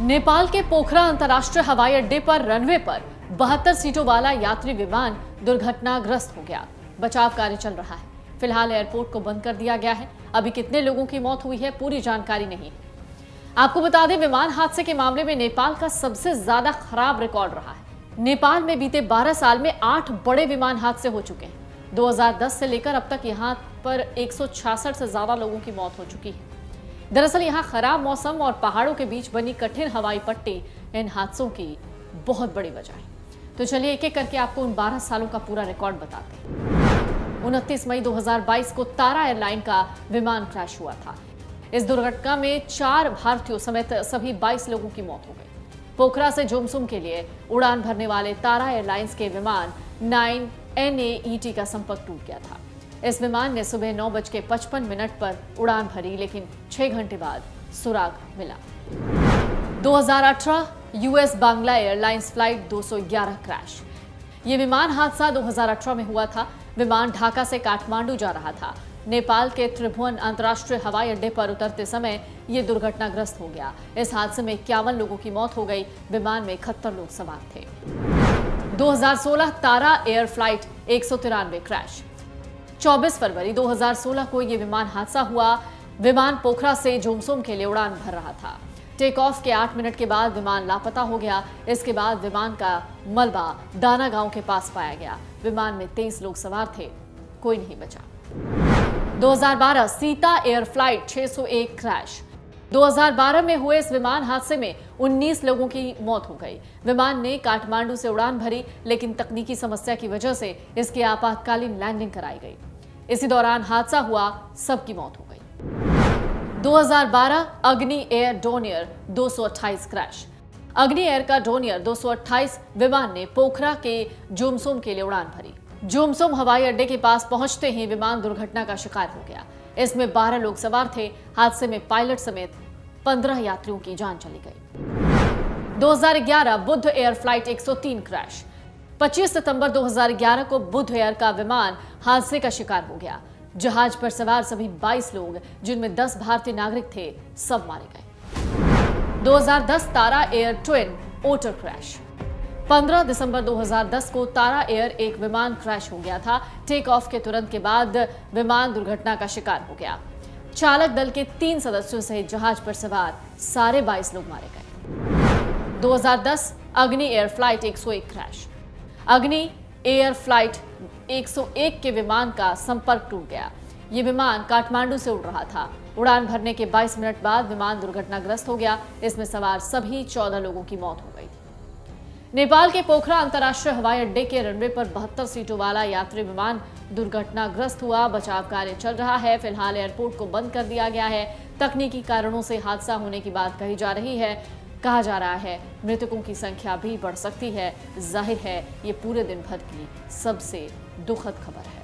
नेपाल के पोखरा अंतर्राष्ट्रीय हवाई अड्डे पर रनवे पर 72 सीटों वाला यात्री विमान दुर्घटनाग्रस्त हो गया। बचाव कार्य चल रहा है। फिलहाल एयरपोर्ट को बंद कर दिया गया है। अभी कितने लोगों की मौत हुई है, पूरी जानकारी नहीं है। आपको बता दें, विमान हादसे के मामले में नेपाल का सबसे ज्यादा खराब रिकॉर्ड रहा है। नेपाल में बीते 12 साल में 8 बड़े विमान हादसे हो चुके हैं। 2010 से लेकर अब तक यहाँ पर 166 से ज्यादा लोगों की मौत हो चुकी है। दरअसल यहाँ खराब मौसम और पहाड़ों के बीच बनी कठिन हवाई पट्टी इन हादसों की बहुत बड़ी वजह है। तो चलिए एक एक करके आपको उन 12 सालों का पूरा रिकॉर्ड बताते हैं। 29 मई 2022 को तारा एयरलाइन का विमान क्रैश हुआ था। इस दुर्घटना में 4 भारतीयों समेत सभी 22 लोगों की मौत हो गई। पोखरा से जोमसुम के लिए उड़ान भरने वाले तारा एयरलाइंस के विमान 9 NAET का संपर्क टूट गया था। इस विमान ने सुबह 9:55 पर उड़ान भरी, लेकिन 6 घंटे बाद सुराग मिला। 2018 US Bangla airlines flight 211 crash. ये विमान हादसा 2018 में हुआ था। विमान ढाका से काठमांडू जा रहा था। नेपाल के त्रिभुवन अंतर्राष्ट्रीय हवाई अड्डे पर उतरते समय ये दुर्घटनाग्रस्त हो गया। इस हादसे में 51 लोगों की मौत हो गई। विमान में 71 लोग सवार थे। 2016 तारा एयर फ्लाइट 193 क्रैश। 24 फरवरी 2016 को यह विमान हादसा हुआ। विमान पोखरा से जोमसोम के लिए उड़ान भर रहा था। टेक ऑफ के 8 मिनट के बाद विमान लापता हो गया। इसके बाद विमान का मलबा दाना गांव के पास पाया गया। विमान में 23 लोग सवार थे, कोई नहीं बचा। 2012 सीता एयर फ्लाइट 601 क्रैश। 2012 में हुए इस विमान हादसे में 19 लोगों की मौत हो गई। विमान ने काठमांडू से उड़ान भरी, लेकिन तकनीकी समस्या की वजह से इसकी आपातकालीन लैंडिंग कराई गई। इसी दौरान हादसा हुआ, सबकी मौत हो गई। 2012 अग्नि एयर डोनियर 228 क्रैश। अग्नि एयर का डोनियर 228 विमान ने पोखरा के जोमसोम के लिए उड़ान भरी। जोमसोम हवाई अड्डे के पास पहुंचते ही विमान दुर्घटना का शिकार हो गया। इसमें 12 लोग सवार थे। हादसे में पायलट समेत 15 यात्रियों की जान चली गई। 2011 बुध एयर फ्लाइट 103 क्रैश। 25 सितंबर 2011 को बुध एयर का विमान हादसे का शिकार हो गया। जहाज पर सवार सभी 22 लोग, जिनमें 10 भारतीय नागरिक थे, सब मारे गए। 2010 तारा एयर ट्विन ओटर क्रैश। 15 दिसंबर 2010 को तारा एयर एक विमान क्रैश हो गया था। टेक ऑफ के तुरंत के बाद विमान दुर्घटना का शिकार हो गया। चालक दल के 3 सदस्यों सहित जहाज पर सवार सारे 22 लोग मारे गए। 2010 अग्नि एयर फ्लाइट 101 क्रैश। अग्नि एयर फ्लाइट 101 के विमान का संपर्क टूट गया। ये विमान काठमांडू से उड़ रहा था। उड़ान भरने के 22 मिनट बाद विमान दुर्घटनाग्रस्त हो गया। इसमें सवार सभी 14 लोगों की मौत हो गई थी। नेपाल के पोखरा अंतर्राष्ट्रीय हवाई अड्डे के रनवे पर 72 सीटों वाला यात्री विमान दुर्घटनाग्रस्त हुआ। बचाव कार्य चल रहा है। फिलहाल एयरपोर्ट को बंद कर दिया गया है। तकनीकी कारणों से हादसा होने की बात कही जा रही है। कहा जा रहा है मृतकों की संख्या भी बढ़ सकती है। जाहिर है ये पूरे दिन भर की सबसे दुखद खबर है।